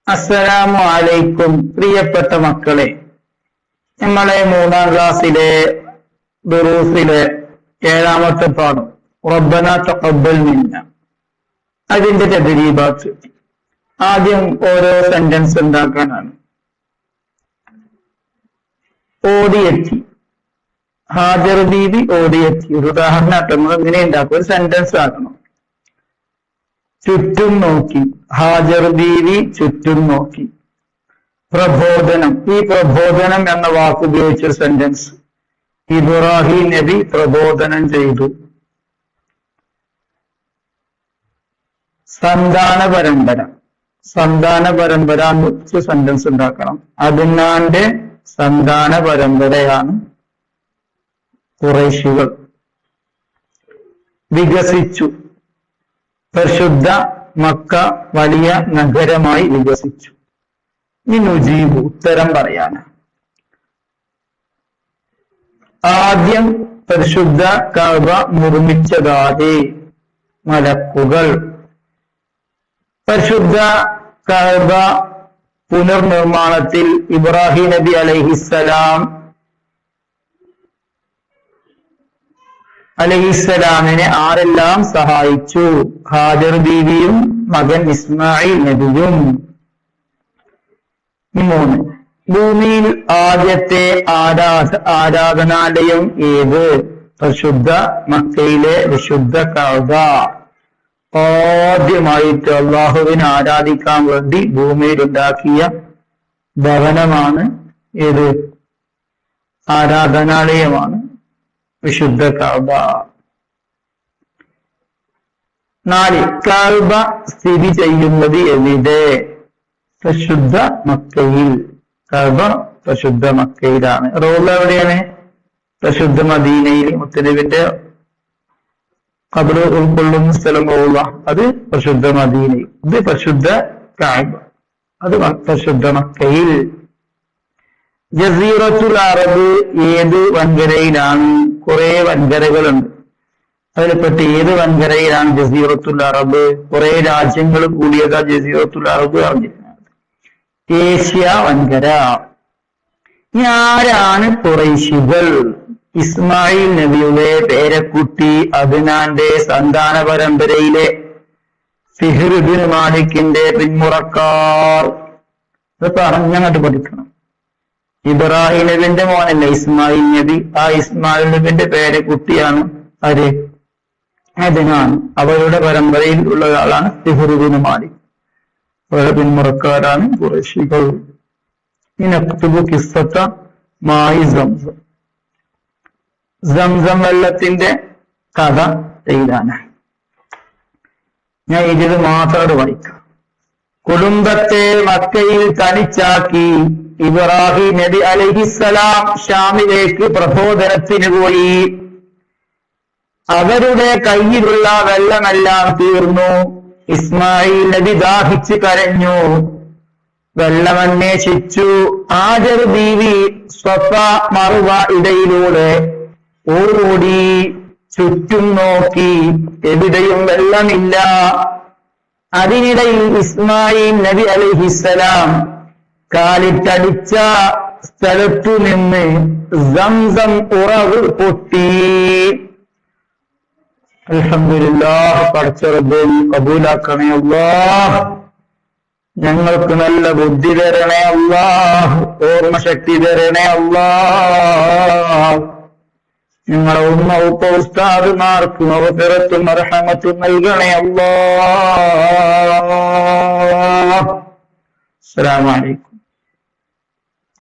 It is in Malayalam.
അസ്സലാമു അലൈക്കും. പ്രിയപ്പെട്ട മക്കളെ, നമ്മളെ 3ാം ക്ലാസ്സിലെ ദുറൂസിലെ 7ാമത്തെ പാഠം റബ്ബനാ തഖബ്ബൽ മിന്നാ, അതിന്റെ തദ്രീബാത്ത്. ആദ്യം ഓരോ സെന്റൻസ് ഉണ്ടാക്കാനാണ്. ഓടിയെത്തി, ഹാജർ ബീവി ഓടിയെത്തി. ഒരു ഉദാഹരണമായിട്ട് നമ്മൾ ഇങ്ങനെ ഉണ്ടാക്കും, ഒരു സെന്റൻസ് ആക്കണം. ചുറ്റും നോക്കി, ഹാജർ ബീവി ചുറ്റും നോക്കി. പ്രബോധനം, ഈ പ്രബോധനം എന്ന വാക്ക് ഉപയോഗിച്ച സെന്റൻസ്. ഇബ്രാഹിം നബി പ്രബോധനം ചെയ്തു. സന്താന പരമ്പര, സന്താന പരമ്പര എന്ന് സെന്റൻസ് ഉണ്ടാക്കണം. അദ്നാന്റെ സന്താന പരമ്പരയാണ് ഖുറൈശികൾ. വികസിച്ചു, പരിശുദ്ധ മക്ക വലിയ നഗരമായി വികസിച്ചു. നുജീബ്, ഉത്തരം പറയാണ്. ആദ്യം പരിശുദ്ധ കഅബ നിർമ്മിച്ചതായി മലക്കുകൾ. പരിശുദ്ധ കഅബ പുനർനിർമ്മാണത്തിൽ ഇബ്രാഹിം നബി അലൈഹിസ്സലാമിനെ ആരെല്ലാം സഹായിച്ചു? ഹാജർ ബീവിയും മകൻ ഇസ്മായിൽ നബിയും. 3. ഭൂമിയിൽ ആദ്യത്തെ ആരാധനാലയം ഏത്? പരിശുദ്ധ മക്കയിലെ വിശുദ്ധ കഅബ. ആദ്യമായിട്ട് അള്ളാഹുവിനെ ആരാധിക്കാൻ വേണ്ടി ഭൂമിയിൽ ഉണ്ടാക്കിയ ഭവനമാണ് ഏത്? ആരാധനാലയമാണ് വിശുദ്ധ കഅബ. 4. കഅബ സ്ഥിതി ചെയ്യുന്നത് എവിടെ? പരിശുദ്ധ മക്കയിൽ. കഅബ പരിശുദ്ധ മക്കയിലാണ്. റൗള എവിടെയാണ്? പരിശുദ്ധ മദീനയിൽ. മുത്തനബിന്റെ ഖബർ ഉൾക്കൊള്ളുന്ന സ്ഥലം റൗള, അത് പരിശുദ്ധ മദീനയിൽ. ഇത് പരിശുദ്ധ കഅബ, അത് പരിശുദ്ധ മക്കയിൽ. ജസീറത്തുൽ അറബ് ഏത് വൻകരയിലാണ്? കുറെ വൻകരകളുണ്ട്, അതിൽപ്പെട്ട് ഏത് വൻകരയിലാണ് ജസീറത്തുൽ അറബ്? കുറെ രാജ്യങ്ങൾ കൂടിയതാ ജസീറത്തുൽ അറബ് അറിഞ്ഞിരുന്നത്. ഏഷ്യ വൻകര. ആരാണ് ഖുറൈശികൾ? ഇസ്മായിൽ നബിയുടെ പേരക്കുട്ടി അദ്നാന്റെ സന്താന പരമ്പരയിലെ ഫിഹ്ർ ഇബ്നു മാലിക്കിന്റെ പിന്മുറക്കാർ. ഇത് പറഞ്ഞങ്ങോട്ട് പഠിക്കണം. ഇബ്രാഹിം നബിന്റെ മോനല്ല ഇസ്മായിൽ നബി. ആ ഇസ്മായിൽ നബിന്റെ പേരക്കുട്ടിയാണ് ആര്? അദ്നാൻ. അവരുടെ പരമ്പരയിൽ ഉള്ള ആളാണ് ഫിഹ്ർ ഇബ്നു മാലിക്. അവരുടെ പിന്മുറക്കാരാണ് ഖുറൈശികൾ. ഇനക്തുബു ഖിസ്സത മായി സംസം. സംസം വെള്ളത്തിന്റെ കഥ എഴുതാനാണ്. ഞാൻ ഇത് മാത്രം വായിക്കാം. കുടുംബത്തെ മക്കയിൽ തനിച്ചാക്കി ഇബ്രാഹിം നബി അലൈഹിസ്സലാം ഷാമിലേക്ക് പ്രബോധനത്തിന് പോയി. അവരുടെ കയ്യിലുള്ള വെള്ളമെല്ലാം തീർന്നു. ഇസ്മായിൽ നബി ദാഹിച്ച് കരഞ്ഞു. വെള്ളമന്വേഷിച്ചു. ഹാജർ ബീവി സ്വഫ മറുവ ഇടയിലൂടെ ഓടി ചുറ്റും നോക്കി, എവിടെയും വെള്ളമില്ല. അതിനിടയിൽ ഇസ്മായിൽ നബി അലൈഹിസ്സലാം കാലിട്ടടിച്ച സ്ഥലത്തു നിന്ന് സംസം ഉറവ് പൊട്ടി. അൽഹംദുലില്ലാഹ്, പടച്ച റബ്ബേ കബൂലാക്കണേ അല്ലാഹ്. ഞങ്ങൾക്ക് നല്ല ബുദ്ധി തരണേ അല്ലാഹ്, ഓർമ്മശക്തി തരണേ അല്ലാഹ്. നിങ്ങളെ ഉമ്മ ഉപ്പ ഉസ്താദുമാർക്ക് മഗ്ഫിറത്തും മർഹമത്തും നൽകണേ അല്ലാഹ്. അസ്സലാമു അലൈക്കും.